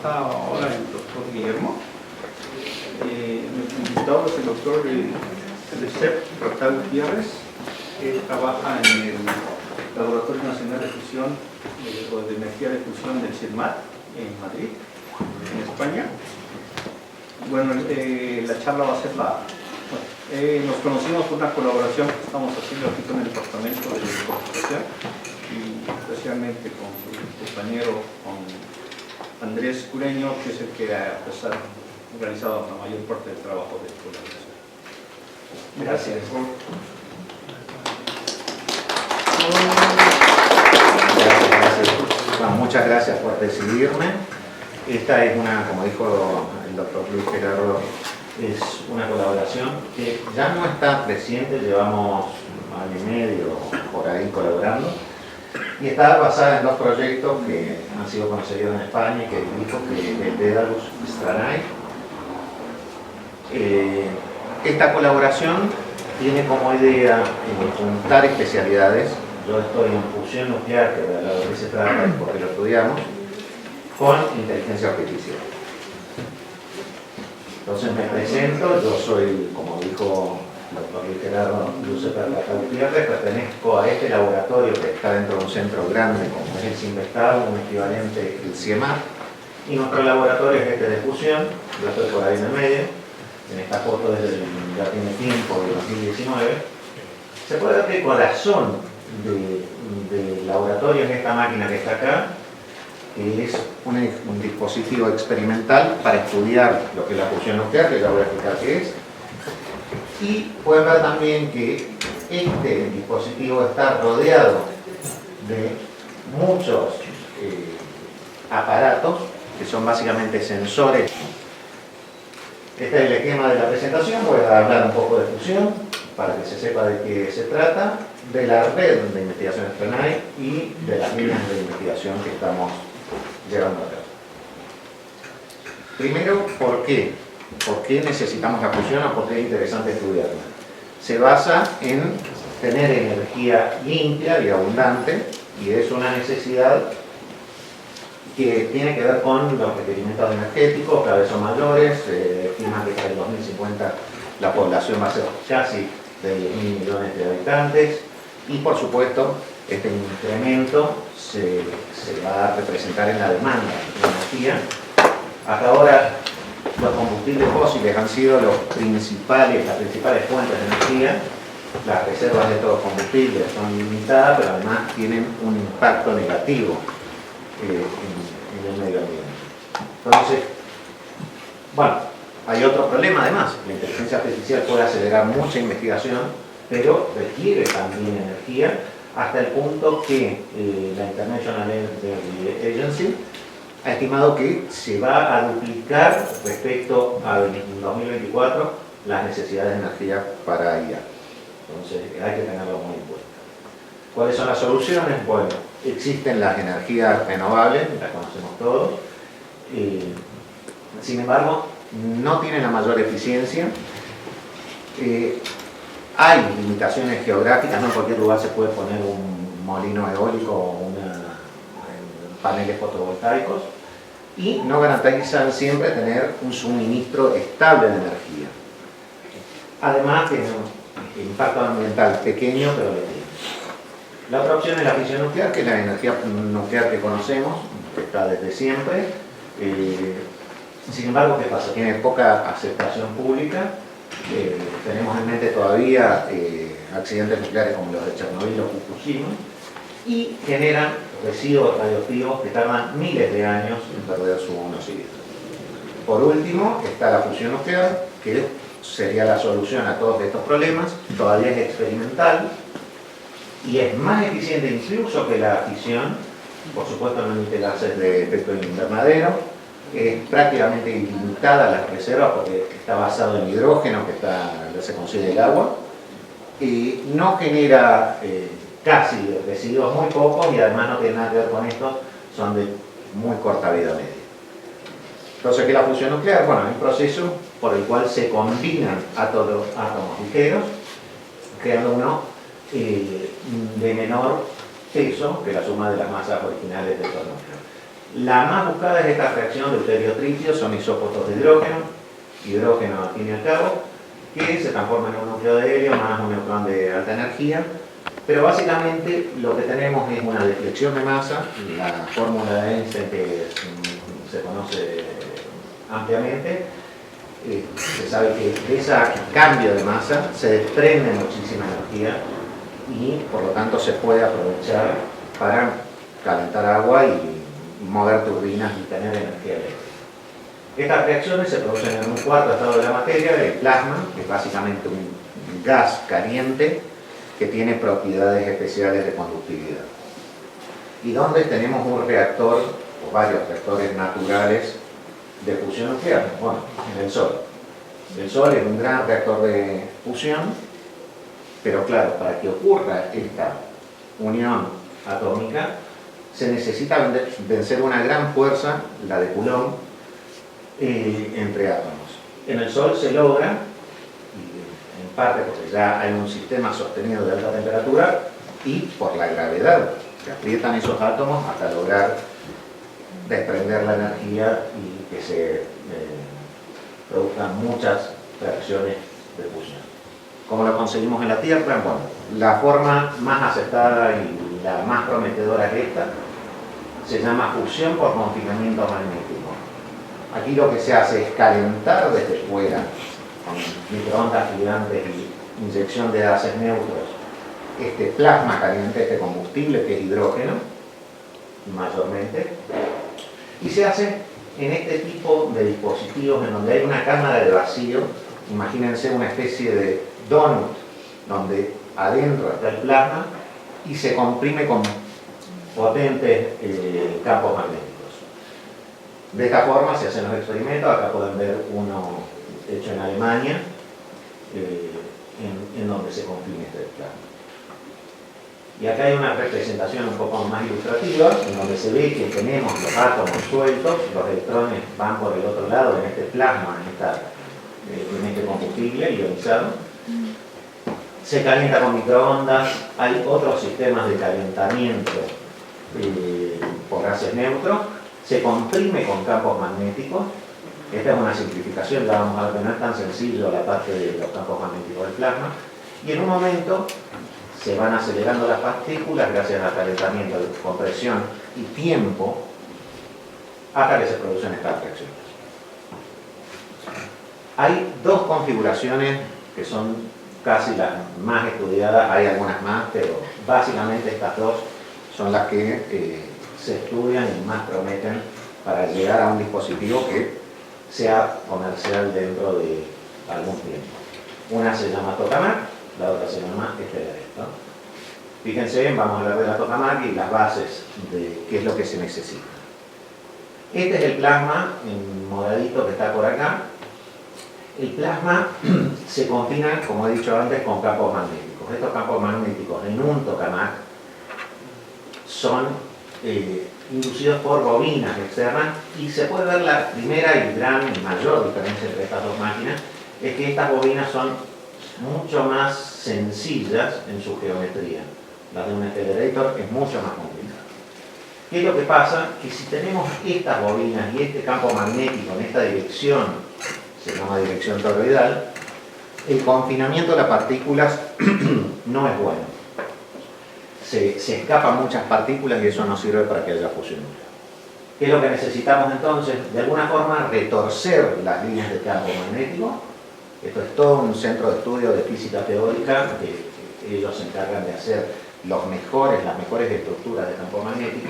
está ahora el doctor Guillermo. Nuestro invitado es el doctor Recep Ratal Gutiérrez, que trabaja en el Laboratorio Nacional de Fusión o de Energía de Fusión del CIEMAT en Madrid, en España. Bueno, la charla va a ser nos conocimos por una colaboración que estamos haciendo aquí con el Departamento de Computación y especialmente con su compañero, con Andrés Cureño, que es el que ha realizado la mayor parte del trabajo de colaboración. Gracias. Bueno, muchas gracias por recibirme. Esta es una, como dijo el doctor Luis Gerardo, es una colaboración que ya no está reciente, llevamos año y medio por ahí colaborando, y está basada en dos proyectos que han sido conseguidos en España y que dirijo, que es Daedalus Stranae. Esta colaboración tiene como idea juntar especialidades. Yo estoy en fusión nuclear, que de lo que se trata es porque lo estudiamos, con inteligencia artificial. Entonces me presento, yo soy, como dijo el doctor Luis Gerardo Gutiérrez, pertenezco a este laboratorio que está dentro de un centro grande como es el CIMVESTAB, un equivalente el CIEMAT, y nuestro laboratorio es este de fusión. Yo estoy por ahí en el medio, en esta foto ya tiene tiempo, de 2019. Se puede ver que el corazón del laboratorio es esta máquina que está acá, que es un dispositivo experimental para estudiar lo que es la fusión nuclear, que ya voy a explicar qué es. Y pueden ver también que este dispositivo está rodeado de muchos aparatos, que son básicamente sensores. Este es el esquema de la presentación. Voy a hablar un poco de fusión, para que se sepa de qué se trata, de la red de investigación Stranae y de las líneas de investigación que estamos llevando a cabo. Primero, ¿por qué? ¿Por qué necesitamos la fusión o por qué es interesante estudiarla? Se basa en tener energía limpia y abundante, y es una necesidad que tiene que ver con los requerimientos energéticos, cada vez son mayores. Estima que para el 2050 la población va a ser casi de 10.000 millones de habitantes, y por supuesto este incremento se va a representar en la demanda de energía. Hasta ahora los combustibles fósiles han sido las principales fuentes de energía. Las reservas de estos combustibles son limitadas, pero además tienen un impacto negativo en el medio ambiente. Entonces, bueno, hay otro problema además. La inteligencia artificial puede acelerar mucha investigación, pero requiere también energía, hasta el punto que la International Energy Agency ha estimado que se va a duplicar respecto al 2024 las necesidades de energía para IA. Entonces hay que tenerlo muy en cuenta. ¿Cuáles son las soluciones? Bueno, existen las energías renovables, las conocemos todos. Sin embargo, no tienen la mayor eficiencia. Hay limitaciones geográficas, no en cualquier lugar se puede poner un molino eólico o paneles fotovoltaicos, y no garantizan siempre tener un suministro estable de energía. Además, tiene un impacto ambiental pequeño, pero lo tiene. La otra opción es la fisión nuclear, que es la energía nuclear que conocemos, que está desde siempre. Sin embargo, ¿qué pasa? Tiene poca aceptación pública. Tenemos en mente todavía accidentes nucleares como los de Chernobyl o Fukushima, y generan residuos radioactivos que tardan miles de años en perder su nocividad. Por último está la fusión nuclear, que sería la solución a todos estos problemas. Todavía es experimental y es más eficiente incluso que la fisión. Por supuesto no emite gases de efecto invernadero, es prácticamente ilimitada las reservas porque está basado en hidrógeno, que se consigue el agua, y no genera casi residuos, muy pocos, y además no tiene nada que ver con esto, son de muy corta vida media. Entonces, ¿qué es la fusión nuclear? Bueno, es un proceso por el cual se combinan átomos ligeros, creando uno de menor peso que la suma de las masas originales del núcleo. La más buscada es esta reacción de deuterio-tritio, son isótopos de hidrógeno al fin y al cabo, que se transforma en un núcleo de helio más un neutrón de alta energía. Pero básicamente lo que tenemos es una deflexión de masa, la fórmula de Einstein que se conoce ampliamente. Se sabe que de ese cambio de masa se desprende muchísima energía y por lo tanto se puede aprovechar para calentar agua y mover turbinas y tener energía eléctrica. Estas reacciones se producen en un cuarto estado de la materia, el plasma, que es básicamente un gas caliente que tiene propiedades especiales de conductividad. Y donde tenemos un reactor, o varios reactores naturales de fusión nuclear, bueno, en el Sol. El Sol es un gran reactor de fusión, pero claro, para que ocurra esta unión atómica, se necesita vencer una gran fuerza, la de Coulomb, entre átomos. En el Sol se logra, en parte porque ya hay un sistema sostenido de alta temperatura y por la gravedad, que aprietan esos átomos hasta lograr desprender la energía y que se produzcan muchas reacciones de fusión. ¿Cómo lo conseguimos en la Tierra? Bueno, la forma más aceptada y la más prometedora es esta. Se llama fusión por confinamiento magnético. Aquí lo que se hace es calentar desde fuera, con microondas gigantes y inyección de gases neutros, este plasma caliente, este combustible que es hidrógeno, mayormente, y se hace en este tipo de dispositivos en donde hay una cámara de vacío. Imagínense una especie de donut donde adentro está el plasma y se comprime con potentes campos magnéticos. De esta forma se hacen los experimentos. Acá pueden ver uno hecho en Alemania, en donde se comprime este plasma. Y acá hay una representación un poco más ilustrativa, en donde se ve que tenemos los átomos sueltos, los electrones van por el otro lado en este plasma, en este combustible ionizado. Se calienta con microondas, hay otros sistemas de calentamiento por gases neutros, se comprime con campos magnéticos. Esta es una simplificación, ya vamos a ver que no es tan sencillo la parte de los campos magnéticos del plasma, y en un momento se van acelerando las partículas gracias al calentamiento, compresión y tiempo, hasta que se producen estas reacciones. Hay dos configuraciones que son casi las más estudiadas, hay algunas más, pero básicamente estas dos son las que se estudian y más prometen para llegar a un dispositivo que sea comercial dentro de algún tiempo. Una se llama tokamak, la otra se llama Stellares, ¿no? Fíjense, vamos a hablar de la tokamak y las bases de qué es lo que se necesita. Este es el plasma en moradito que está por acá. El plasma se confina, como he dicho antes, con campos magnéticos. Estos campos magnéticos en un tokamak son inducidos por bobinas externas, y se puede ver la primera y gran y mayor diferencia entre estas dos máquinas, es que estas bobinas son mucho más sencillas en su geometría. La de un accelerator es mucho más complicada. ¿Qué es lo que pasa? Que si tenemos estas bobinas y este campo magnético en esta dirección, se llama dirección toroidal, el confinamiento de las partículas no es bueno. Se escapan muchas partículas y eso no sirve para que haya fusión nuclear. ¿Qué es lo que necesitamos entonces? De alguna forma retorcer las líneas de campo magnético. Esto es todo un centro de estudio de física teórica que ellos se encargan de hacer las mejores estructuras de campo magnético.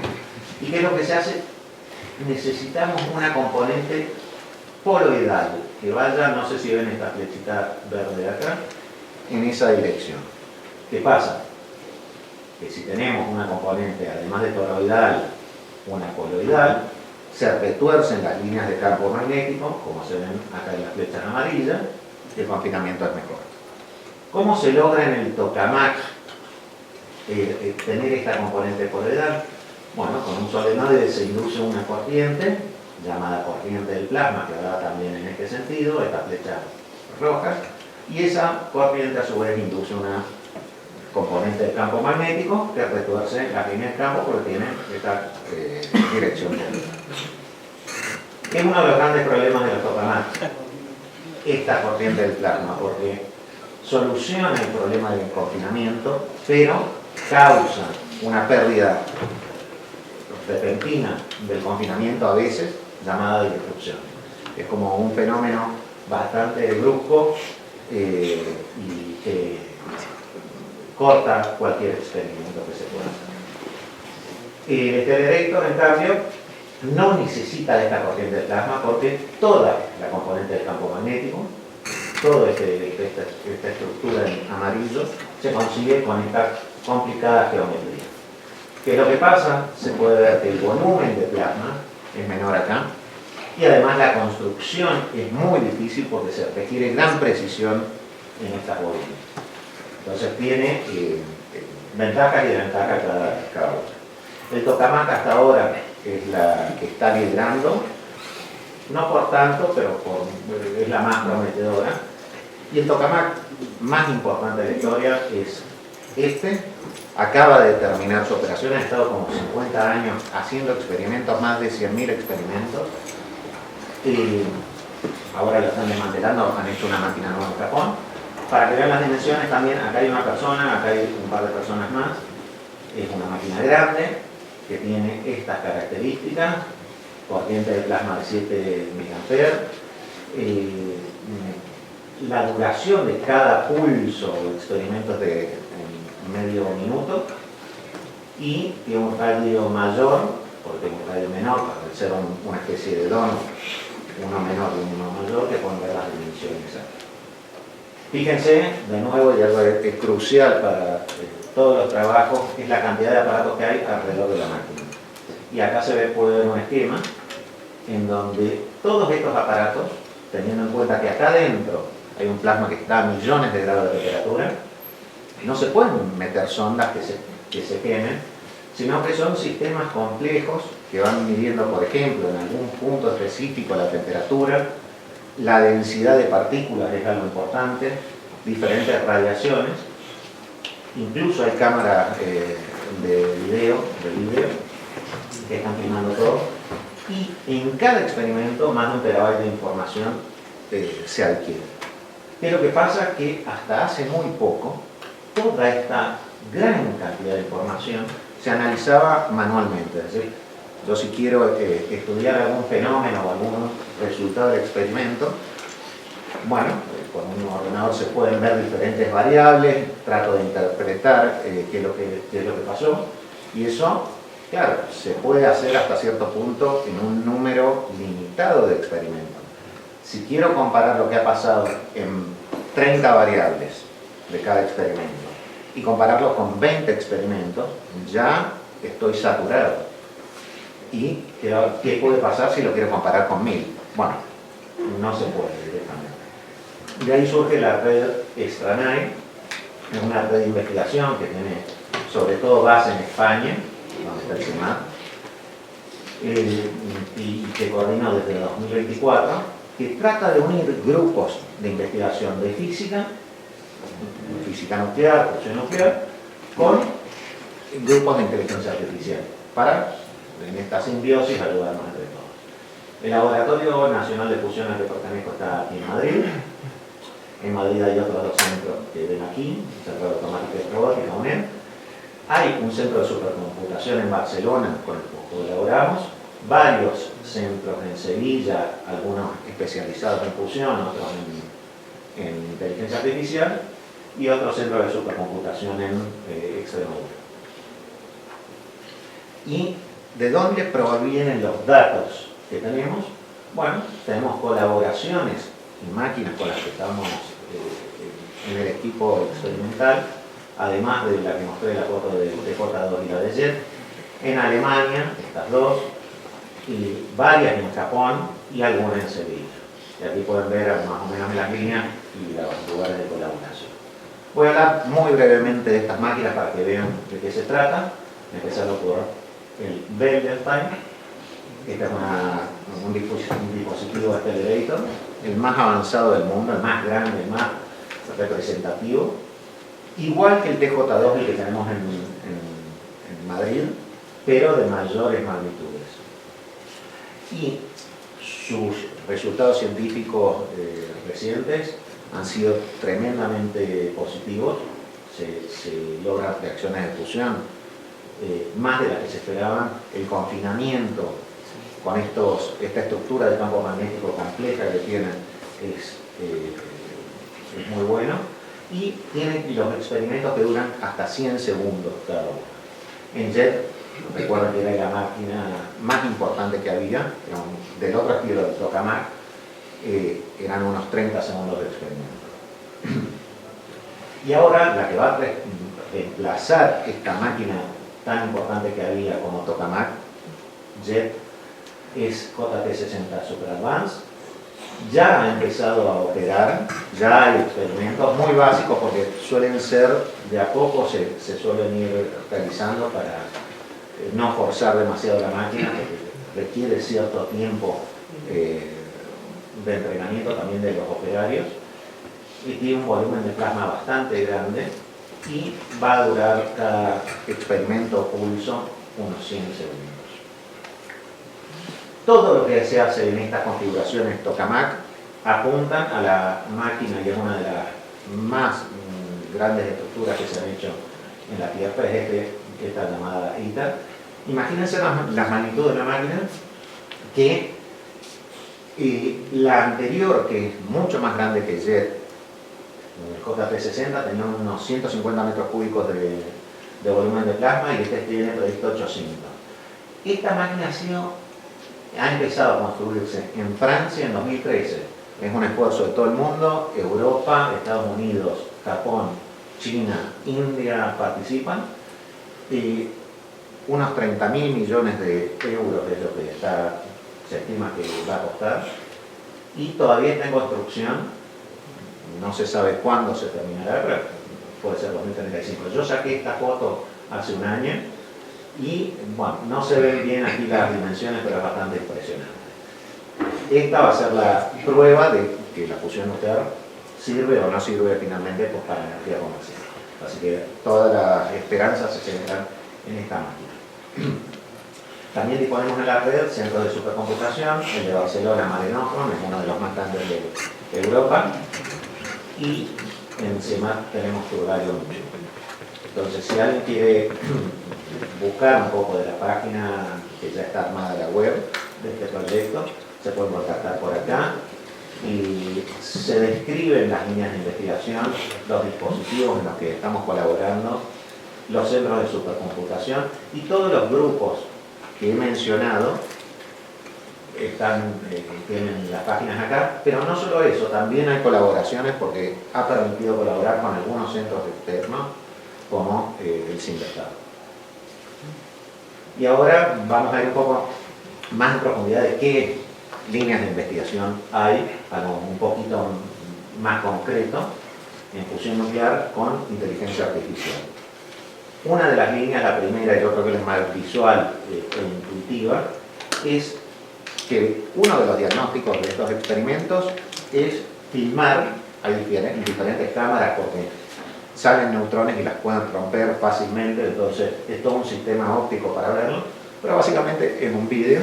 ¿Y qué es lo que se hace? Necesitamos una componente poloidal que vaya, no sé si ven esta flechita verde acá, en esa dirección. ¿Qué pasa? Que si tenemos una componente, además de toroidal, una poloidal, se retuercen las líneas de campo magnético, como se ven acá en las flechas amarillas, el confinamiento es mejor. ¿Cómo se logra en el tokamak tener esta componente poloidal? Bueno, con un solenoide se induce una corriente, llamada corriente del plasma, que va también en este sentido, estas flechas rojas, y esa corriente a su vez induce una componente del campo magnético que retuerce la línea de campo porque tiene esta dirección. Es uno de los grandes problemas de los tokamaks, esta corriente del plasma, porque soluciona el problema del confinamiento, pero causa una pérdida repentina del confinamiento a veces, llamada disrupción. Es como un fenómeno bastante brusco y que corta cualquier experimento que se pueda hacer. El accelerator, en cambio, no necesita de esta corriente de plasma porque toda la componente del campo magnético, toda esta estructura en amarillo, se consigue con esta complicada geometría. ¿Qué es lo que pasa? Se puede ver que el volumen de plasma es menor acá y además la construcción es muy difícil porque se requiere gran precisión en estas bobinas. Entonces tiene ventajas y desventajas cada una. El tokamak hasta ahora es la que está liderando, no por tanto, pero es la más prometedora. Y el tokamak más importante de la historia es este. Acaba de terminar su operación, ha estado como 50 años haciendo experimentos, más de 100.000 experimentos. Ahora lo están desmantelando, han hecho una máquina nueva en Japón. Para que vean las dimensiones también, acá hay una persona, acá hay un par de personas más. Es una máquina grande que tiene estas características, corriente de plasma de 7 mA. La duración de cada pulso o experimentos de medio minuto y tiene un radio mayor, porque tiene un radio menor, para ser una especie de dono, uno menor y uno mayor, que pueden ver las dimensiones. Fíjense, de nuevo, y algo es crucial para todos los trabajos, es la cantidad de aparatos que hay alrededor de la máquina. Y acá se puede ver un esquema en donde todos estos aparatos, teniendo en cuenta que acá adentro hay un plasma que está a millones de grados de temperatura, no se pueden meter sondas que se quemen, sino que son sistemas complejos que van midiendo, por ejemplo, en algún punto específico la temperatura, la densidad de partículas es algo importante, diferentes radiaciones, incluso hay cámaras de video que están filmando todo, y en cada experimento más de 1 terabyte de información se adquiere. ¿Qué es lo que pasa? Que hasta hace muy poco toda esta gran cantidad de información se analizaba manualmente. Es decir, yo si quiero estudiar algún fenómeno o algún resultado del experimento, bueno, con un ordenador se pueden ver diferentes variables, trato de interpretar qué es lo que pasó, y eso, claro, se puede hacer hasta cierto punto en un número limitado de experimentos. Si quiero comparar lo que ha pasado en 30 variables de cada experimento y compararlo con 20 experimentos, ya estoy saturado. ¿Y qué puede pasar si lo quiero comparar con 1000? Bueno, no se puede directamente. De ahí surge la red Extranay, es una red de investigación que tiene sobre todo base en España, donde está el CEMAT, y que coordina desde 2024, que trata de unir grupos de investigación de física nuclear, fusión nuclear, con grupos de inteligencia artificial, para, en esta simbiosis, ayudarnos entre todos. El Laboratorio Nacional de Fusión al que pertenezco está aquí en Madrid. En Madrid hay otros 2 centros que ven aquí, el Centro de Automática y Robótica, UNED. Hay un centro de supercomputación en Barcelona con el que colaboramos, varios centros en Sevilla, algunos especializados en fusión, otros en inteligencia artificial, y otro centro de supercomputación en Extremadura. ¿Y de dónde provienen los datos que tenemos? Bueno, tenemos colaboraciones y máquinas con las que estamos en el equipo experimental, además de la que mostré la foto de J2 y la de JET, en Alemania, estas dos, y varias en Japón y algunas en Sevilla. Y aquí pueden ver más o menos las líneas y los lugares de colaboración. Voy a hablar muy brevemente de estas máquinas para que vean de qué se trata, empezando por el Beldenstein. Este es un dispositivo accelerator, el más avanzado del mundo, el más grande, el más representativo. igual que el TJ2 que tenemos en Madrid, pero de mayores magnitudes. Y sus resultados científicos recientes han sido tremendamente positivos. Se logran reacciones de fusión más de las que se esperaban. El confinamiento con esta estructura de campo magnético compleja que tienen es muy bueno, y tienen los experimentos que duran hasta 100 segundos cada uno. En JET, recuerdo que era la máquina más importante que había, del otro estilo del tokamak, eran unos 30 segundos de experimento. Y ahora la que va a reemplazar esta máquina tan importante que había como tokamak, JET, es JT60 Super Advanced. Ya ha empezado a operar, ya hay experimentos muy básicos porque suelen ser, de a poco se suelen ir realizando para no forzar demasiado la máquina, porque requiere cierto tiempo de entrenamiento también de los operarios, y tiene un volumen de plasma bastante grande y va a durar cada experimento pulso unos 100 segundos. Todo lo que se hace en estas configuraciones tokamak apuntan a la máquina, y es una de las más grandes estructuras que se han hecho en la Tierra, es esta llamada ITER. Imagínense las magnitudes de la máquina, que la anterior, que es mucho más grande que JET, el JT60, tenía unos 150 metros cúbicos de volumen de plasma, y este tiene previsto 800. Esta máquina ha empezado a construirse en Francia en 2013. Es un esfuerzo de todo el mundo. Europa, Estados Unidos, Japón, China, India participan, y unos 30.000 millones de euros es lo que se estima que va a costar, y todavía está en construcción. No se sabe cuándo se terminará, pero puede ser 2035. Yo saqué esta foto hace un año y, bueno, no se ven bien aquí las dimensiones, pero es bastante impresionante. Esta va a ser la prueba de que la fusión nuclear sirve o no sirve finalmente para energía comercial. Así que todas las esperanzas se centran en esta máquina. También disponemos en la red centros de supercomputación. El de Barcelona, Mare Nostrum, es uno de los más grandes de Europa, y en CEMAT tenemos Turbario. Entonces, si alguien quiere buscar un poco de la página que ya está armada, la web de este proyecto, se puede contactar por acá, y se describen las líneas de investigación, los dispositivos en los que estamos colaborando, los centros de supercomputación, y todos los grupos que he mencionado tienen las páginas acá. Pero no solo eso, también hay colaboraciones, porque ha permitido colaborar con algunos centros externos como el CIMBESTAD. Y ahora vamos a ir un poco más en profundidad de qué líneas de investigación hay, algo un poquito más concreto, en fusión nuclear con inteligencia artificial. Una de las líneas, la primera, y yo creo que es más visual e intuitiva, es que uno de los diagnósticos de estos experimentos es filmar en diferentes cámaras, porque salen neutrones y las pueden romper fácilmente, entonces es todo un sistema óptico para verlo, pero básicamente es un vídeo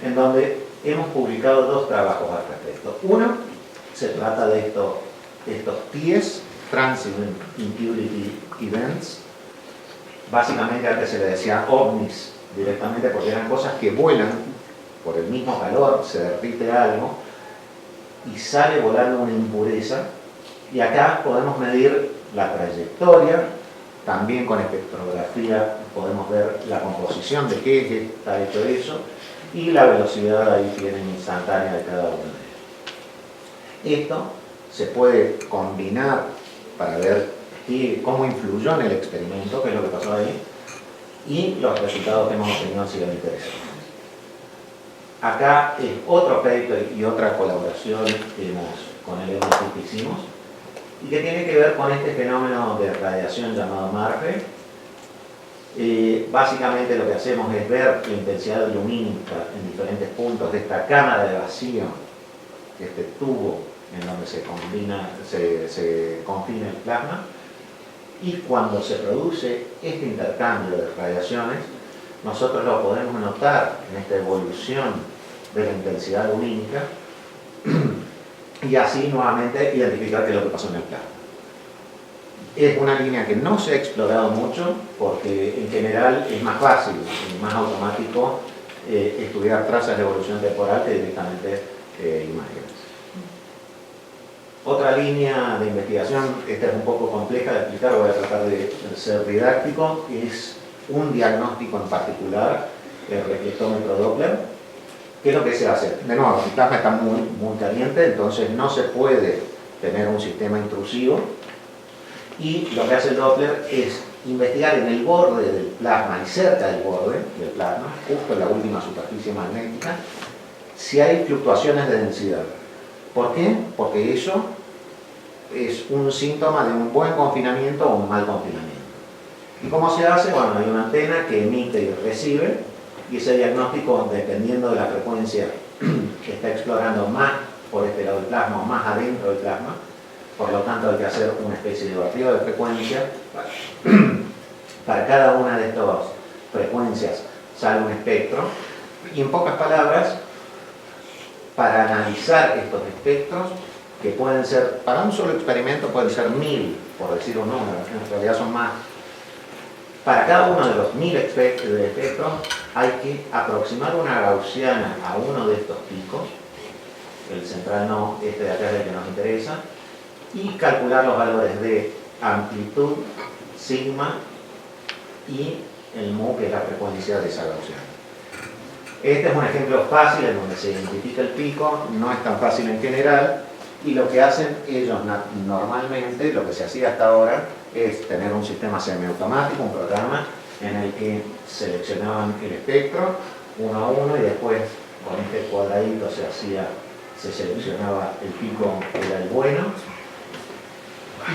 en donde hemos publicado dos trabajos al respecto. Uno se trata de estos TIEs, Transient Impurity Events. Básicamente antes se le decía ovnis directamente, porque eran cosas que vuelan por el mismo calor, se derrite algo y sale volando una impureza, y acá podemos medir la trayectoria, también con espectrografía podemos ver la composición de qué está hecho eso, y la velocidad ahí tienen instantánea de cada uno de ellos. Esto se puede combinar para ver cómo influyó en el experimento, qué es lo que pasó ahí, y los resultados que hemos obtenido han sido interesantes. Acá es otro paper y otra colaboración con el MIT que hicimos, y que tiene que ver con este fenómeno de radiación llamado MARPE. Básicamente lo que hacemos es ver la intensidad lumínica en diferentes puntos de esta cámara de vacío, este tubo en donde se confina el plasma, Y cuando se produce este intercambio de radiaciones, nosotros lo podemos notar en esta evolución de la intensidad lumínica y así nuevamente identificar qué es lo que pasó en el plasma. Es una línea que no se ha explorado mucho porque en general es más fácil y más automático estudiar trazas de evolución temporal que directamente imágenes. Otra línea de investigación, esta es un poco compleja de explicar, voy a tratar de ser didáctico, es un diagnóstico en particular, el reflectómetro Doppler. ¿Qué es lo que se hace? De nuevo, el plasma está muy caliente, entonces no se puede tener un sistema intrusivo. Y lo que hace el Doppler es investigar en el borde del plasma y cerca del borde del plasma, justo en la última superficie magnética, si hay fluctuaciones de densidad. ¿Por qué? Porque eso es un síntoma de un buen confinamiento o un mal confinamiento. ¿Y cómo se hace? Bueno, hay una antena que emite y recibe, y ese diagnóstico, dependiendo de la frecuencia que está explorando más por este lado del plasma o más adentro del plasma, por lo tanto hay que hacer una especie de barrido de frecuencia. Para cada una de estas frecuencias sale un espectro, y en pocas palabras, para analizar estos espectros, que pueden ser, para un solo experimento pueden ser 1000, por decir un número, en realidad son más. Para cada uno de los 1000 espectros hay que aproximar una gaussiana a uno de estos picos, el central no, este de acá es el que nos interesa, y calcular los valores de amplitud, sigma y el mu, que es la frecuencia de esa gaussiana. Este es un ejemplo fácil en donde se identifica el pico, no es tan fácil en general, y lo que hacen ellos normalmente, lo que se hacía hasta ahora, es tener un sistema semiautomático, un programa en el que seleccionaban el espectro uno a uno, y después con este cuadradito se seleccionaba el pico que era el bueno,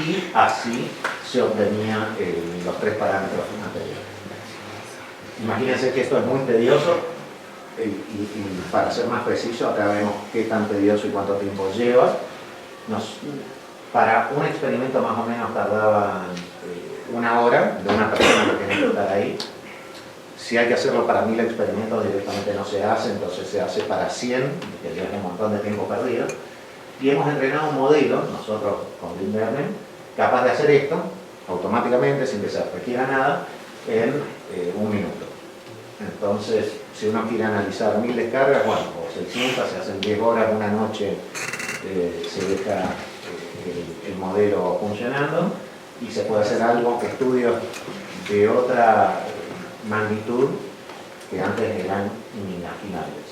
y así se obtenían los 3 parámetros anteriores. Imagínense que esto es muy tedioso, y para ser más preciso, acá vemos qué tan tedioso y cuánto tiempo lleva. Para un experimento más o menos tardaba 1 hora de una persona que tiene que estar ahí. Si hay que hacerlo para 1000 experimentos, directamente no se hace, entonces se hace para 100, que ya es un montón de tiempo perdido. Y hemos entrenado un modelo, nosotros con Deep Learning, capaz de hacer esto automáticamente, sin que se requiera nada, en 1 minuto. Entonces, si uno quiere analizar 1000 descargas, bueno, o 600, se hacen 10 horas, una noche se deja el modelo funcionando, y se puede hacer algo, estudios de otra magnitud que antes eran inimaginables.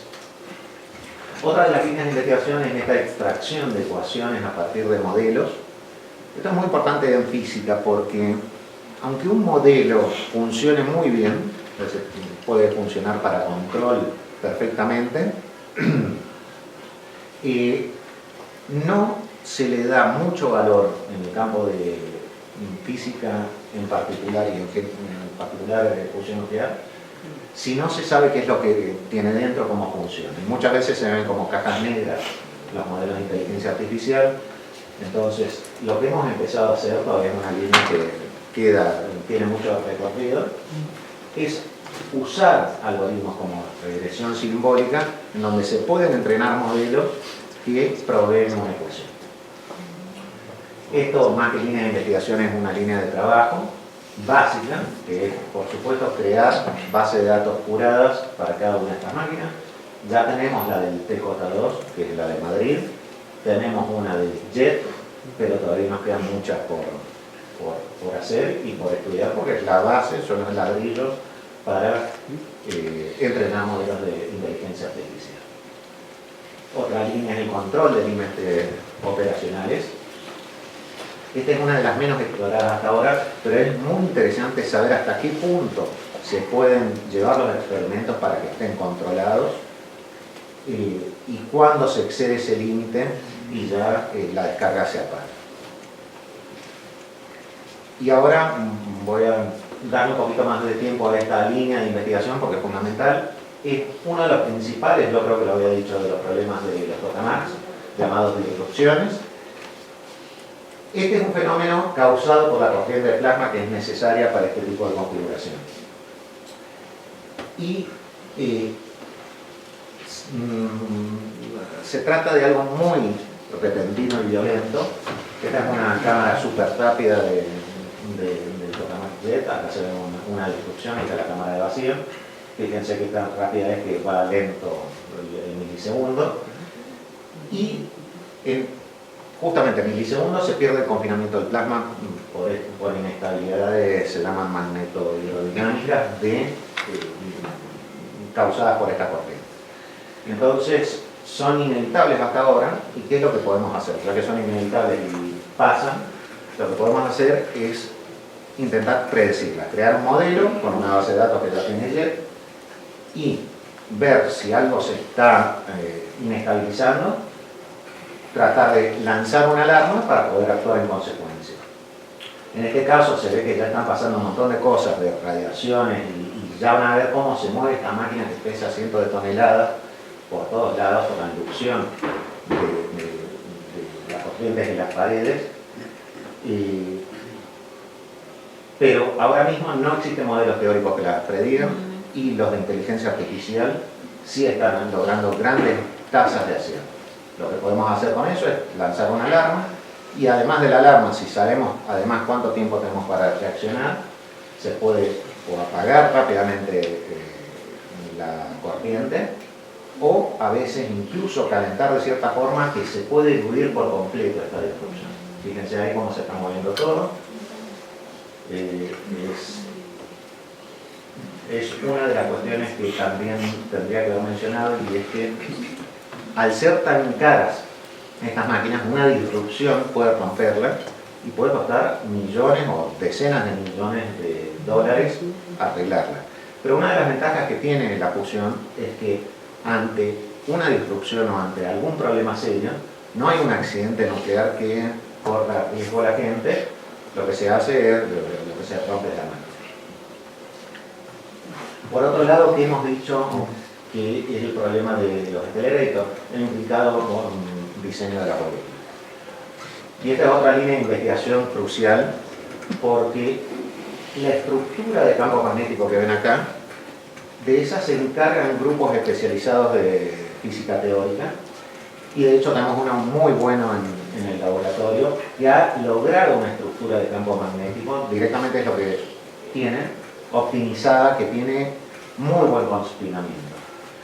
Otra de las líneas de investigación es esta extracción de ecuaciones a partir de modelos. Esto es muy importante en física porque, aunque un modelo funcione muy bien, puede funcionar para control perfectamente, no se le da mucho valor en el campo de física en particular, y en particular de fusión nuclear, si no se sabe qué es lo que tiene dentro, cómo funciona. Y muchas veces se ven como cajas negras los modelos de inteligencia artificial. Entonces, lo que hemos empezado a hacer, todavía es una línea que tiene mucho recorrido, es usar algoritmos como regresión simbólica, en donde se pueden entrenar modelos que proveen una ecuación. Esto, más que línea de investigación, es una línea de trabajo básica, que es, por supuesto, crear bases de datos curadas para cada una de estas máquinas. Ya tenemos la del TJ2, que es la de Madrid, tenemos una del JET, pero todavía nos quedan muchas por hacer y por estudiar, porque es la base, son los ladrillos para entrenar modelos de inteligencia artificial. Otra línea es el control de límites operacionales. Esta es una de las menos exploradas hasta ahora, pero es muy interesante saber hasta qué punto se pueden llevar los experimentos para que estén controlados y cuándo se excede ese límite y ya la descarga se apaga. Y ahora voy a darle un poquito más de tiempo a esta línea de investigación porque es fundamental. Es uno de los principales, yo creo que lo había dicho, de los problemas de los tokamaks, llamados disrupciones. Este es un fenómeno causado por la corriente de plasma que es necesaria para este tipo de configuración. Y se trata de algo muy repentino y violento. Esta es una cámara súper rápida del tokamak jet. Acá se ve una destrucción, esta es la cámara de vacío. Fíjense que tan rápida es que va lento el milisegundo. Y justamente en milisegundos se pierde el confinamiento del plasma por inestabilidades, se llaman magnetohidrodinámicas, causadas por esta corriente. Entonces, son inevitables hasta ahora, ¿y qué es lo que podemos hacer? Ya que son inevitables y pasan, lo que podemos hacer es intentar predecirlas, crear un modelo con una base de datos que ya tiene JET y ver si algo se está inestabilizando, tratar de lanzar una alarma para poder actuar en consecuencia. En este caso se ve que ya están pasando un montón de cosas, de radiaciones, y ya van a ver cómo se mueve esta máquina que pesa cientos de toneladas por todos lados por la inducción de las corrientes en las paredes. Pero ahora mismo no existen modelos teóricos que las predigan, y los de inteligencia artificial sí están logrando grandes tasas de acierto. Lo que podemos hacer con eso es lanzar una alarma, y además de la alarma, si sabemos además cuánto tiempo tenemos para reaccionar, se puede o apagar rápidamente la corriente, o a veces incluso calentar de cierta forma que se puede diluir por completo esta destrucción. Fíjense ahí cómo se está moviendo todo. Es una de las cuestiones que también tendría que haber mencionado, y es que al ser tan caras estas máquinas, una disrupción puede romperlas y puede costar millones o decenas de millones de dólares arreglarla. Pero una de las ventajas que tiene la fusión es que ante una disrupción o ante algún problema serio, no hay un accidente nuclear que corra riesgo a la gente. Lo que se hace es, lo que se rompe la mano. Por otro lado, que hemos dicho que es el problema de los accelerators, el implicado con diseño de la molécula. Y esta es otra línea de investigación crucial, porque la estructura de campo magnético que ven acá, de esa se encargan grupos especializados de física teórica, y de hecho tenemos uno muy bueno en el laboratorio que ha logrado una estructura de campo magnético, directamente es lo que tiene, optimizada, que tiene muy buen conspinamiento.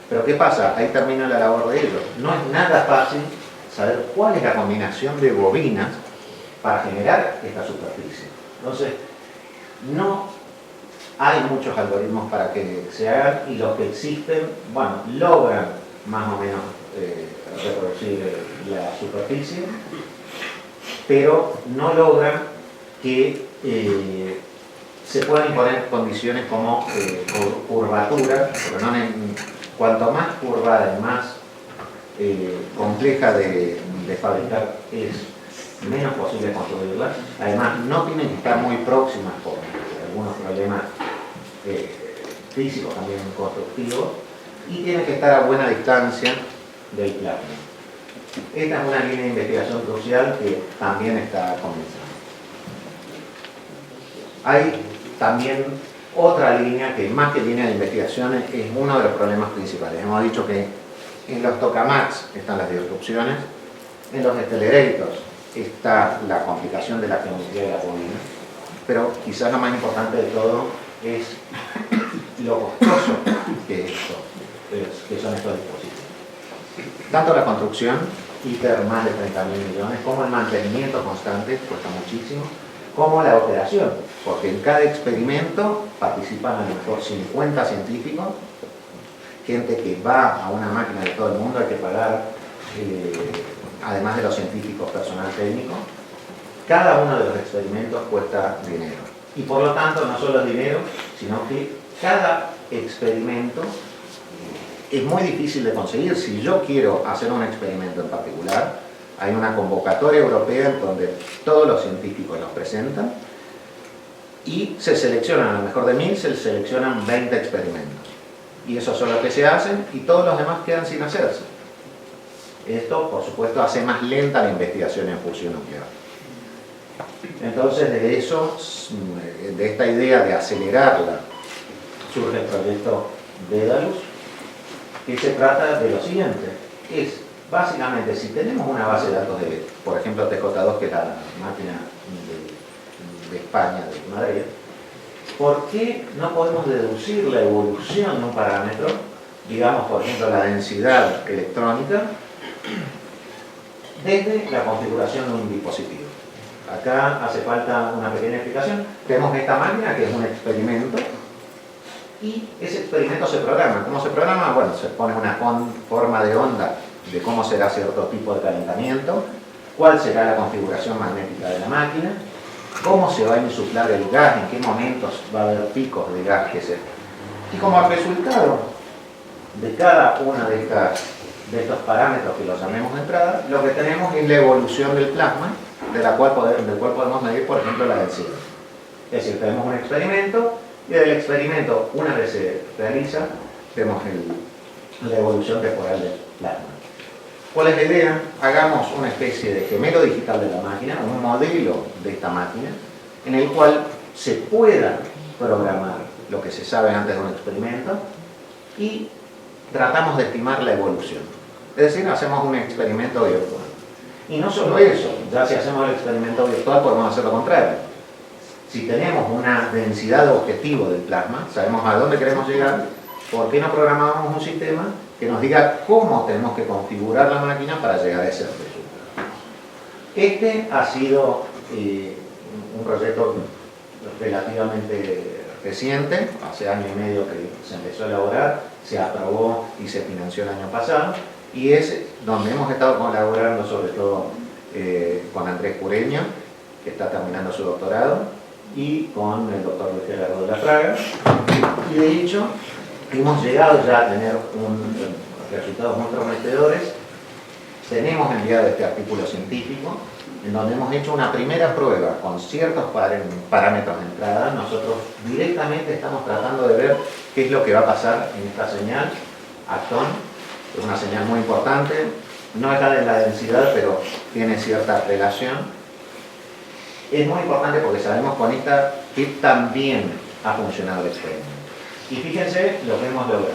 Pero ¿qué pasa? Ahí termina la labor de ellos. No es nada fácil saber cuál es la combinación de bobinas para generar esta superficie. Entonces, no hay muchos algoritmos para que se hagan, y los que existen, bueno, logran más o menos reproducir la superficie, pero no logran que se puedan imponer condiciones como curvatura, porque cuanto más curvada y más compleja de fabricar es, menos posible construirla. Además, no tienen que estar muy próximas por algunos problemas físicos, también constructivos, y tienen que estar a buena distancia del plasma. Esta es una línea de investigación crucial que también está comenzando. Hay también otra línea que, más que línea de investigación, es uno de los problemas principales. Hemos dicho que en los tokamaks están las disrupciones, en los accelerators está la complicación de la geometría de la bobina, pero quizás lo más importante de todo es lo costoso que son estos dispositivos. Tanto la construcción, más de 30.000 millones, como el mantenimiento constante, cuesta muchísimo, como la operación, porque en cada experimento participan a lo mejor 50 científicos, gente que va a una máquina de todo el mundo, hay que pagar, además de los científicos, personal técnico. Cada uno de los experimentos cuesta dinero, y por lo tanto no solo es dinero, sino que cada experimento es muy difícil de conseguir. Si yo quiero hacer un experimento en particular, hay una convocatoria europea en donde todos los científicos los presentan y se seleccionan, a lo mejor de 1000 se seleccionan 20 experimentos, y esos son los que se hacen, y todos los demás quedan sin hacerse. Esto, por supuesto, hace más lenta la investigación en fusión nuclear. Entonces de eso, de esta idea de acelerarla, surge el proyecto Daedalus, que se trata de lo siguiente, es básicamente si tenemos una base de datos de, por ejemplo, TJ2, que es la máquina de España, de Madrid, ¿por qué no podemos deducir la evolución de un parámetro, digamos, por ejemplo, la densidad electrónica, desde la configuración de un dispositivo? Acá hace falta una pequeña explicación. Tenemos esta máquina que es un experimento y ese experimento se programa. ¿Cómo se programa? Bueno, se pone una forma de onda de cómo será cierto tipo de calentamiento, cuál será la configuración magnética de la máquina, cómo se va a insuflar el gas, en qué momentos va a haber picos de gas que se... Y como resultado de cada una de estos parámetros que los llamemos de entrada, lo que tenemos es la evolución del plasma, del cual podemos medir, por ejemplo, la densidad. Es decir, tenemos un experimento y del experimento, una vez se realiza, vemos la evolución temporal del plasma. ¿Cuál es la idea? Hagamos una especie de gemelo digital de la máquina, un modelo de esta máquina, en el cual se pueda programar lo que se sabe antes de un experimento y tratamos de estimar la evolución. Es decir, hacemos un experimento virtual. Y no solo eso, ya si hacemos el experimento virtual podemos hacer lo contrario. Si tenemos una densidad objetivo del plasma, sabemos a dónde queremos llegar, ¿por qué no programamos un sistema que nos diga cómo tenemos que configurar la máquina para llegar a ese resultado? Este ha sido un proyecto relativamente reciente, hace año y medio que se empezó a elaborar, se aprobó y se financió el año pasado, y es donde hemos estado colaborando sobre todo con Andrés Cureña, que está terminando su doctorado, y con el doctor Luis Gerardo de la Fraga, y de hecho hemos llegado ya a tener resultados muy prometedores. Tenemos enviado este artículo científico en donde hemos hecho una primera prueba con ciertos parámetros de entrada. Nosotros directamente estamos tratando de ver qué es lo que va a pasar en esta señal, Acton. Es una señal muy importante, no está de la densidad, pero tiene cierta relación. Es muy importante porque sabemos con esta que también ha funcionado el experimento. Y fíjense lo que hemos logrado.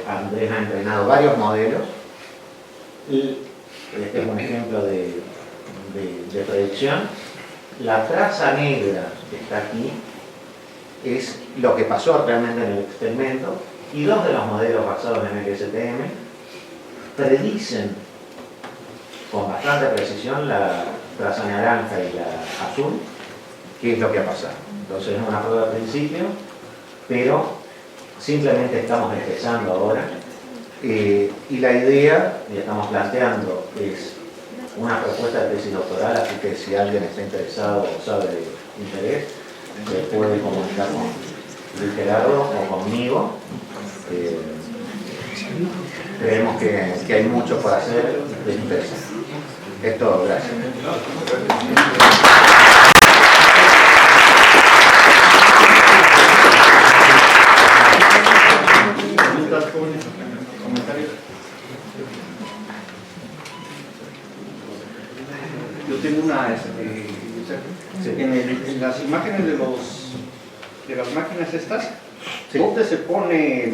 Andrés ha entrenado varios modelos y este es un ejemplo de predicción. La traza negra que está aquí es lo que pasó realmente en el experimento, y dos de los modelos basados en el STM predicen con bastante precisión la traza naranja y la azul, qué es lo que ha pasado. Entonces es una prueba de principio, pero simplemente estamos empezando ahora, y la idea que estamos planteando es una propuesta de tesis doctoral, así que si alguien está interesado o sabe de interés, se puede comunicar con Luis Gerardo o conmigo. Creemos que hay mucho por hacer de interés. Es todo, gracias. Yo tengo una... en las imágenes de las máquinas estas, Sí. ¿dónde se pone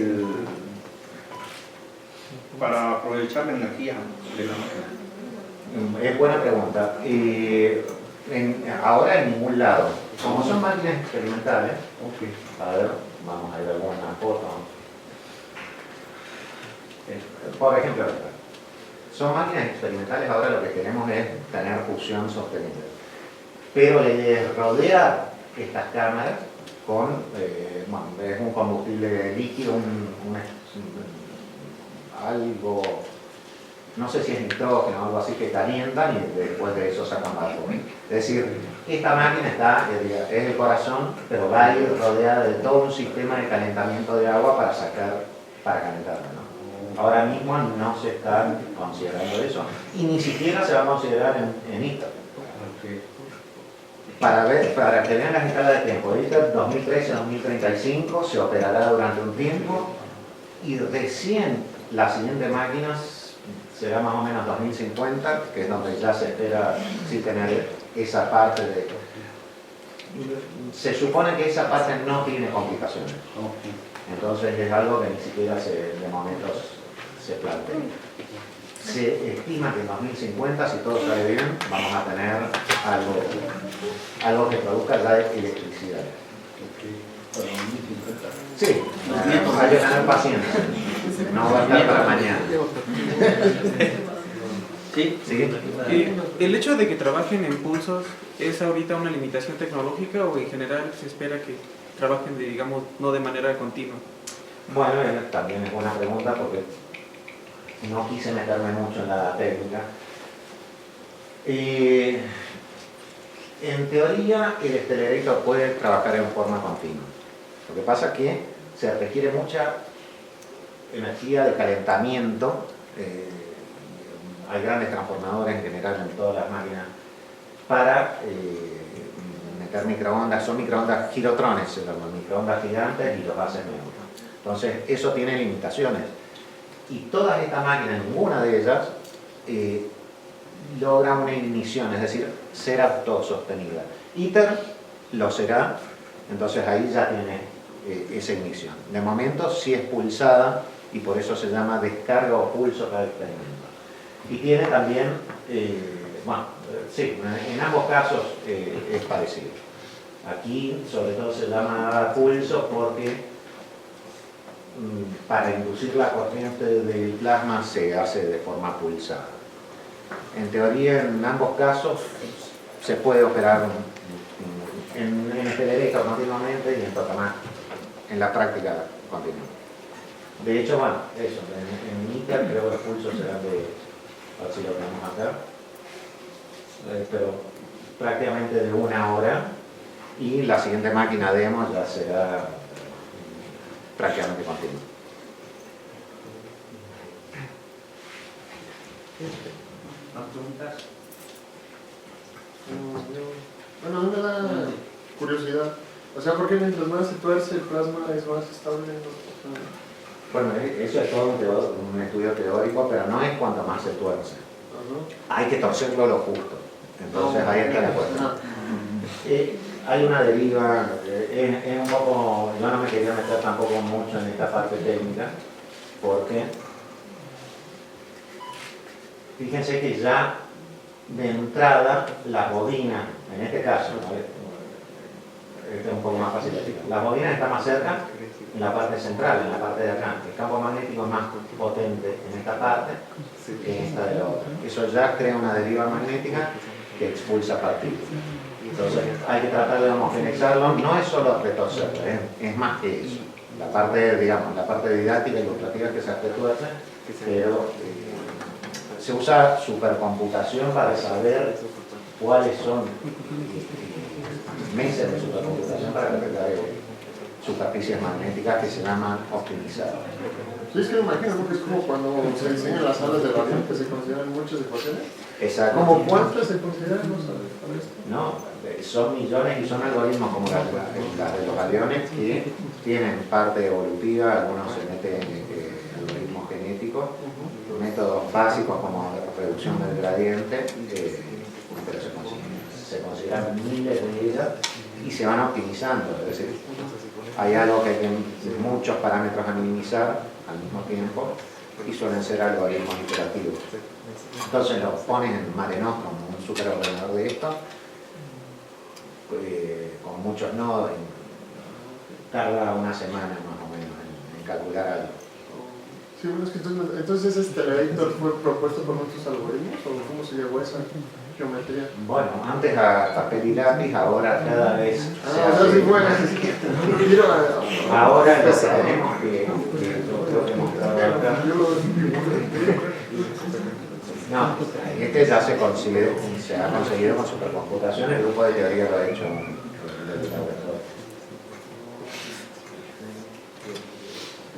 para aprovechar la energía de la máquina? Es buena pregunta. Ahora en ningún lado. Como son máquinas experimentales, a ver, vamos a ver alguna foto. Por ejemplo, son máquinas experimentales, ahora lo que queremos es tener fusión sostenible. Pero la idea es rodear estas cámaras con es un combustible líquido, algo, no sé si es nitrógeno o algo así, que calientan y después de eso sacan vapor. Es decir, esta máquina es el corazón, pero va a ir rodeada de todo un sistema de calentamiento de agua para calentarla, ¿no? Ahora mismo no se está considerando eso, y ni siquiera se va a considerar en ITER. Para que vean las escalas de tiempo, ITER 2013-2035 se operará durante un tiempo, y recién las siguientes máquinas será más o menos 2050, que es donde ya se espera sí tener esa parte de... Se supone que esa parte no tiene complicaciones. Entonces es algo que ni siquiera de momento se plantea. Se estima que en 2050, si todo sale bien, vamos a tener algo que produzca ya electricidad. Sí, hay que tener paciencia. No va a estar para mañana. Sí. ¿Sí? ¿El hecho de que trabajen en pulsos es ahorita una limitación tecnológica o en general se espera que trabajen, digamos, no de manera continua? Bueno, también es buena pregunta porque no quise meterme mucho en la técnica. En teoría, el accelerator puede trabajar en forma continua. Lo que pasa es que se requiere mucha energía de calentamiento. Hay grandes transformadores en general en todas las máquinas para meter microondas. Son microondas girotrones, se llaman microondas gigantes y los hace neutros. Entonces, eso tiene limitaciones. Y todas estas máquinas, ninguna de ellas, logra una ignición, es decir, ser autosostenida. ITER lo será, entonces ahí ya tiene esa ignición. De momento sí es pulsada y por eso se llama descarga o pulso cada experimento. Y tiene también, sí, en ambos casos es parecido. Aquí sobre todo se llama pulso porque para inducir la corriente del plasma se hace de forma pulsada. En teoría, en ambos casos se puede operar en acelerador continuamente y en tokamak en la práctica continua. De hecho, bueno, eso, en ITER creo que los pulsos serán de, a ver si lo tenemos acá, pero prácticamente de 1 hora, y la siguiente máquina demo ya será prácticamente continua. ¿Más preguntas? Bueno, a mí me da curiosidad. O sea, ¿por qué mientras más se tuerce el plasma es más estable? Bueno, eso es todo un estudio teórico, pero no es cuanto más se tuerce. Hay que torcerlo lo justo. Entonces ahí está la cuestión. Hay una deriva, es un poco, yo no me quería meter tampoco mucho en esta parte técnica, porque fíjense que ya de entrada las bobinas, en este caso, este es un poco más fácil de explicar, las bobinas están más cerca en la parte central, en la parte de acá. El campo magnético es más potente en esta parte que en esta de la otra. Eso ya crea una deriva magnética que expulsa partículas. Entonces hay que tratar de homogeneizarlo, no es solo retorcerlo, es más que eso. La parte, digamos, la parte didáctica y ilustrativa que se retuerce, pero se usa supercomputación para saber cuáles son meses de supercomputación para detectar superficies magnéticas que se llaman optimizadas. Sí, es que me imagino, ¿no? Que es como cuando se diseñan las alas del avión, que se consideran muchas ecuaciones. Exacto. ¿Cómo cuántas se consideran? No, son millones y son algoritmos como las de los aviones que tienen parte evolutiva, algunos se meten algoritmos genéticos, métodos básicos como la reducción del gradiente, pero se consideran miles de ellas y se van optimizando. Es decir, hay algo que hay muchos parámetros a minimizar al mismo tiempo y suelen ser algoritmos iterativos. Entonces los pones en Mare Nostrum, un superordenador de esto, con muchos nodos, tarda una semana más o menos en calcular algo. Sí, bueno, es que entonces este accelerator fue propuesto por nuestros algoritmos, ¿o cómo se llegó a esa geometría? Bueno, antes a papel y lápiz, ahora cada vez se hace... sí, bueno. Ahora lo que tenemos que lo que he mostrado acá. No, este ya se ha conseguido con supercomputación, el grupo de teoría lo ha hecho en el laboratorio.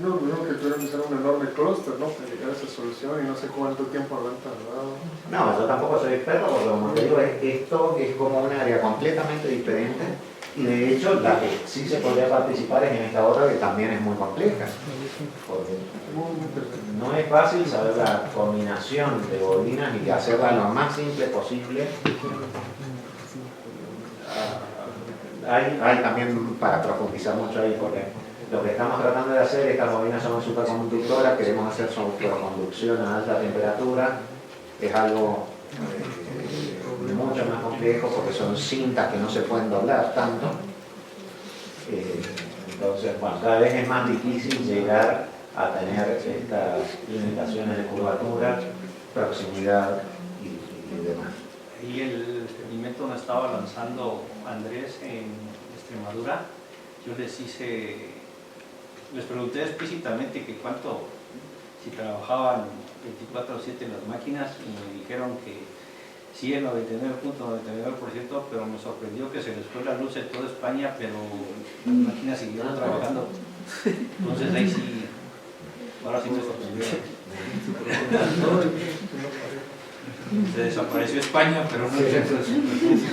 No, creo que tuvieron que usar un enorme clúster, ¿no? Para llegar a esa solución y no sé cuánto tiempo habrán tardado. No, yo tampoco soy experto porque como te digo, esto es como un área completamente diferente Y de hecho, la que sí se podría participar es en esta otra que también es muy compleja. Porque no es fácil saber la combinación de bobinas y hacerla lo más simple posible. Hay también para profundizar mucho ahí, porque lo que estamos tratando de hacer, estas bobinas son superconductoras, queremos hacer superconducción a alta temperatura, es algo mucho más complejo porque son cintas que no se pueden doblar tanto. Entonces, bueno, cada vez es más difícil llegar a tener estas limitaciones de curvatura, proximidad y demás. Y el experimento donde estaba lanzando Andrés en Extremadura, yo les pregunté explícitamente que cuánto, si trabajaban 24/7 las máquinas, y me dijeron que sí, el 99.99%, pero me sorprendió que se les fue la luz en toda España, pero las máquinas siguieron trabajando. Entonces ahí sí, ahora sí me sorprendió. Se desapareció España, pero no el centro de superficie.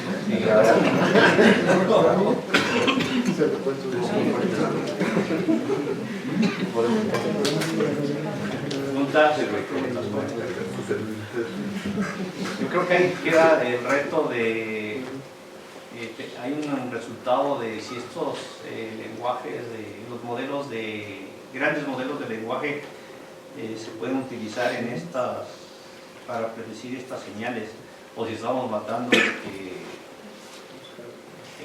Yo creo que ahí queda el reto de... hay un resultado de si estos lenguajes, los modelos grandes modelos de lenguaje se pueden utilizar en para predecir estas señales, o si estamos matando en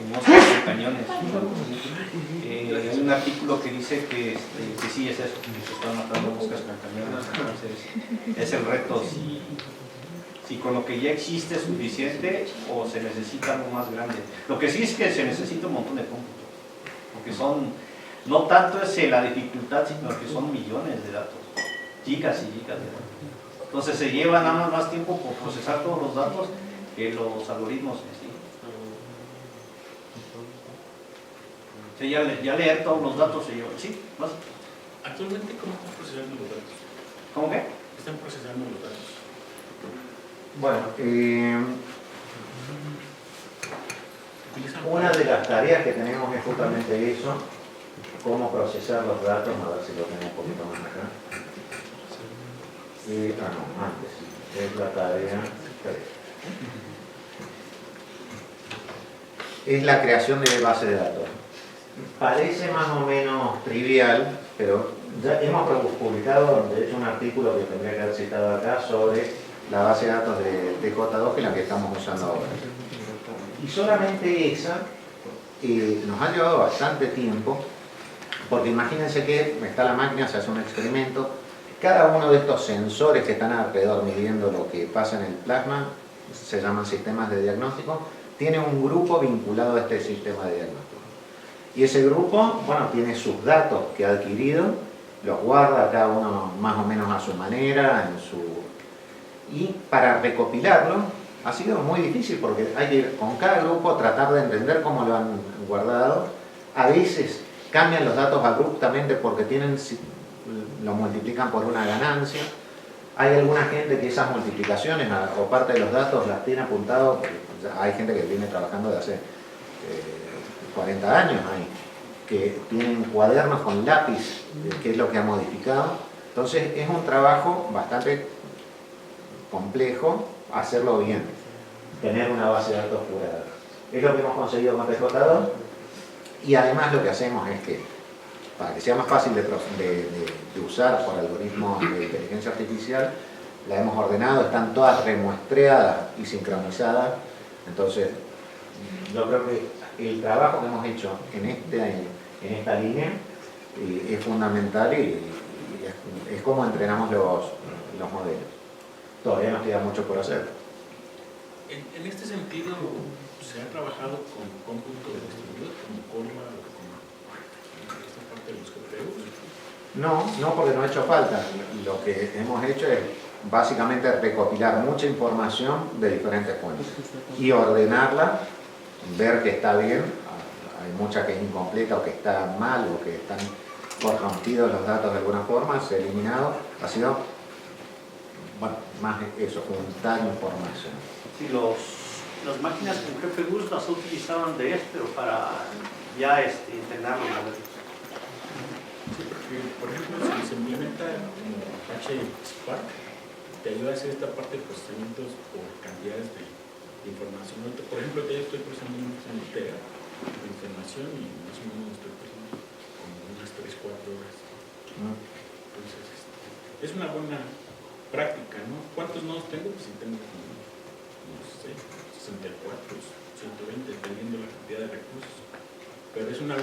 moscas y cañones. Hay un artículo que dice que sí es eso, que se están matando moscas con cañones. Entonces es el reto si con lo que ya existe es suficiente o se necesita algo más grande. Lo que sí es que se necesita un montón de cómputo, porque no tanto es la dificultad, sino que son millones de datos, gigas y gigas de datos. Entonces se lleva nada más tiempo por procesar todos los datos que los algoritmos en sí. O sea, ya leer todos los datos se lleva. ¿Sí? ¿Más? Actualmente, ¿cómo están procesando los datos? ¿Cómo qué? Están procesando los datos. Bueno, una de las tareas que tenemos es justamente eso, cómo procesar los datos, a ver si lo tenemos un poquito más acá. No, antes, es la tarea 3. Es la creación de base de datos. Parece más o menos trivial, pero ya hemos publicado, de hecho, un artículo que tendría que haber citado acá sobre la base de datos de TJ2, que es la que estamos usando ahora. Y solamente esa nos ha llevado bastante tiempo, porque imagínense que está la máquina, se hace un experimento, cada uno de estos sensores que están alrededor midiendo lo que pasa en el plasma, se llaman sistemas de diagnóstico, tiene un grupo vinculado a este sistema de diagnóstico. Y ese grupo, bueno, tiene sus datos que ha adquirido, los guarda cada uno más o menos a su manera, y para recopilarlo ha sido muy difícil porque hay que ir con cada grupo tratar de entender cómo lo han guardado. A veces cambian los datos abruptamente porque lo multiplican por una ganancia. Hay alguna gente que esas multiplicaciones o parte de los datos las tiene apuntado, hay gente que viene trabajando de hace 40 años ahí, que tienen cuadernos con lápiz, que es lo que ha modificado. Entonces es un trabajo bastante complejo hacerlo bien, tener una base de datos curada. Es lo que hemos conseguido con TJ2, y además lo que hacemos es que, para que sea más fácil de usar por algoritmos de inteligencia artificial, la hemos ordenado, están todas remuestreadas y sincronizadas. Entonces, yo creo que el trabajo que hemos hecho en esta línea es fundamental y es como entrenamos los modelos. Todavía nos queda mucho por hacer. En este sentido, ¿se ha trabajado con cómputo distribuido, como Colmar, con esta parte de los GPUs? No, porque no ha hecho falta. Lo que hemos hecho es básicamente recopilar mucha información de diferentes fuentes y ordenarla, ver que está bien. Hay mucha que es incompleta o que está mal o que están corrompidos los datos de alguna forma, se ha eliminado. Ha sido, bueno, más eso, juntar información. Sí, las máquinas con GPUs las utilizaban de pero para ya entrenar los modelos. Sí, porque, por ejemplo, si se implementa como Apache Spark, te ayuda a hacer esta parte de procesamientos por cantidades de información. Por ejemplo, yo estoy procesando un tera de información y más o menos estoy procesando como unas 3-4 horas. Entonces, es una buena práctica, ¿no? ¿Cuántos nodos tengo? Pues si tengo como, no sé, 64, 120, dependiendo de la cantidad de recursos. Pero es una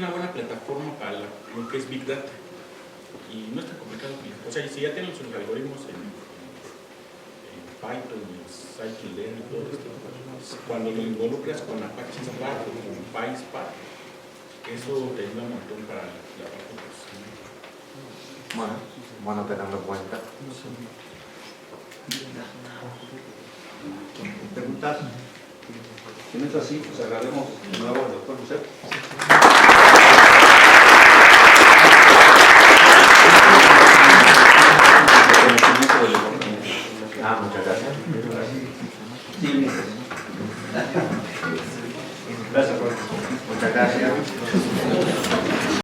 buena plataforma para lo que es Big Data. Y no es tan complicado. O sea, si ya tienen sus algoritmos en Python, en Scikit-learn y todo esto, cuando lo involucras con Apache Spark o con PySpark, eso te ayuda un montón para la parte de procesamiento. Bueno, tenerlo en cuenta. ¿Preguntas? Si no es así, pues agradecemos de nuevo al doctor Josep.